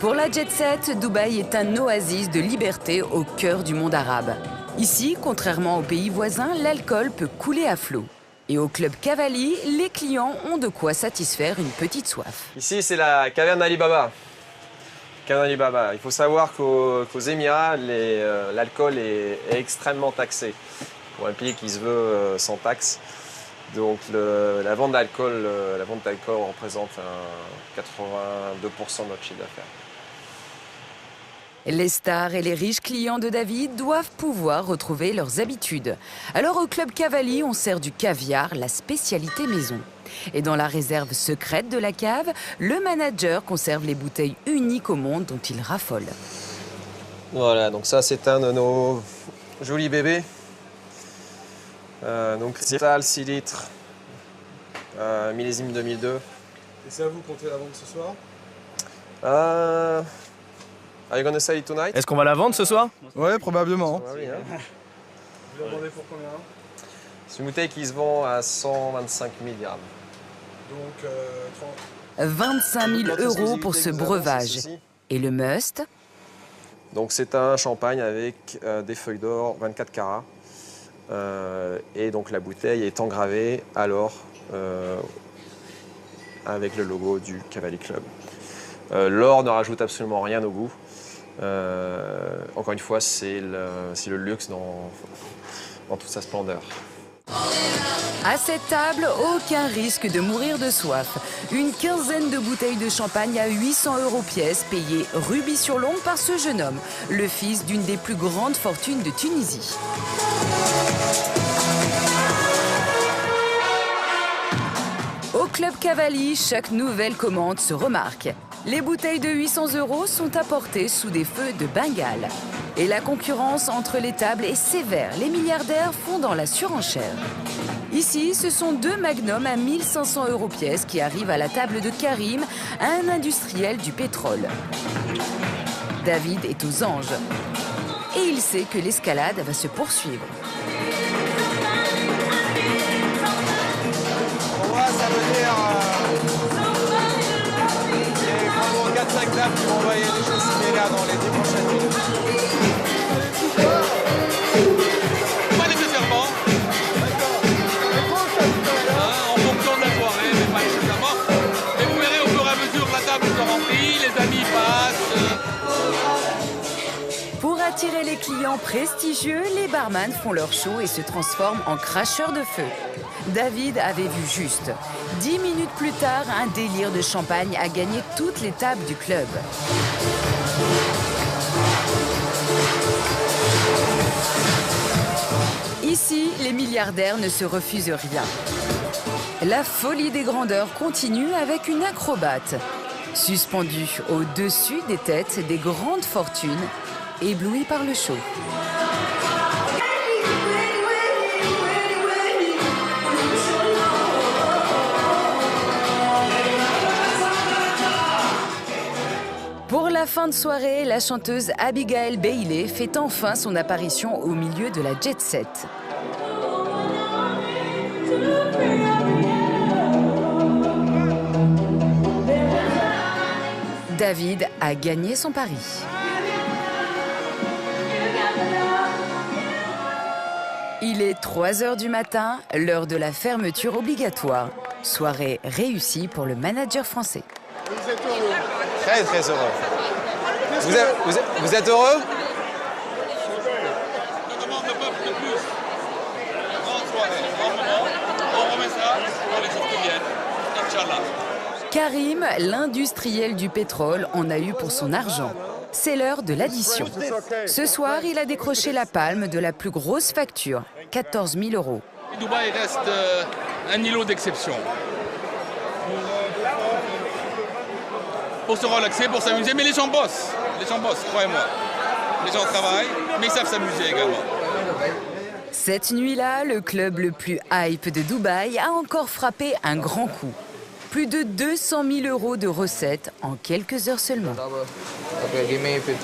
Pour la jet set, Dubaï est un oasis de liberté au cœur du monde arabe. Ici, contrairement aux pays voisins, l'alcool peut couler à flot. Et au club Cavalli, les clients ont de quoi satisfaire une petite soif. Ici, c'est la caverne d'Ali Baba. Il faut savoir qu'aux Émirats, l'alcool est extrêmement taxé. Pour un pays qui se veut sans taxe. Donc la vente d'alcool représente 82% de notre chiffre d'affaires. Les stars et les riches clients de David doivent pouvoir retrouver leurs habitudes. Alors au club Cavalli, on sert du caviar, la spécialité maison. Et dans la réserve secrète de la cave, le manager conserve les bouteilles uniques au monde dont il raffole. Voilà, donc ça c'est un de nos jolis bébés. Donc cristal 6 litres, millésime 2002. Et ça, vous comptez la vendre ce soir? Are you gonna sell it tonight? Est-ce qu'on va la vendre ce soir? Ouais, probablement. Ah oui, hein. Vous la vendez pour combien? C'est une bouteille qui se vend à 125 000 dirhams. Donc 25 000 € pour ce breuvage. Et le must? Donc c'est un champagne avec des feuilles d'or 24 carats. Et donc la bouteille est engravée à l'or avec le logo du Cavalli Club. L'or ne rajoute absolument rien au goût. Encore une fois, c'est le luxe dans toute sa splendeur. À cette table, aucun risque de mourir de soif. Une quinzaine de bouteilles de champagne à 800 € pièce, payées rubis sur l'ongle par ce jeune homme, le fils d'une des plus grandes fortunes de Tunisie. Au club Cavalli, chaque nouvelle commande se remarque. Les bouteilles de 800 € sont apportées sous des feux de Bengale. Et la concurrence entre les tables est sévère. Les milliardaires font dans la surenchère. Ici, ce sont 2 magnums à 1500 € pièce qui arrivent à la table de Karim, un industriel du pétrole. David est aux anges. Et il sait que l'escalade va se poursuivre. Ça veut dire qu'il y a vraiment 4-5 tables qui vont envoyer des choses similaires dans les 10 prochaines minutes. Pas nécessairement. En fonction de la soirée, mais pas nécessairement. Et vous verrez au fur et à mesure que la table se remplit, les amis passent. Pour attirer les clients prestigieux, les barman font leur show et se transforment en cracheurs de feu. David avait vu juste. 10 minutes plus tard, un délire de champagne a gagné toutes les tables du club. Ici, les milliardaires ne se refusent rien. La folie des grandeurs continue avec une acrobate. Suspendue au-dessus des têtes des grandes fortunes, éblouie par le show. Pour la fin de soirée, la chanteuse Abigail Bailey fait enfin son apparition au milieu de la jet set. David a gagné son pari. Il est 3 h du matin, l'heure de la fermeture obligatoire. Soirée réussie pour le manager français. vous êtes heureux? Très très heureux. Vous êtes heureux? On demande le peuple de plus. Grande soirée, grand moment. On remet ça pour les jours qui viennent. Inch'Allah. Karim, l'industriel du pétrole, en a eu pour son argent. C'est l'heure de l'addition. Ce soir, il a décroché la palme de la plus grosse facture, 14 000 €. Dubaï reste un îlot d'exception. Pour se relaxer, pour s'amuser, mais les gens bossent. Les gens bossent, croyez-moi. Les gens travaillent, mais ils savent s'amuser également. Cette nuit-là, le club le plus hype de Dubaï a encore frappé un grand coup. Plus de 200 000 € de recettes en quelques heures seulement. Okay, give me 50.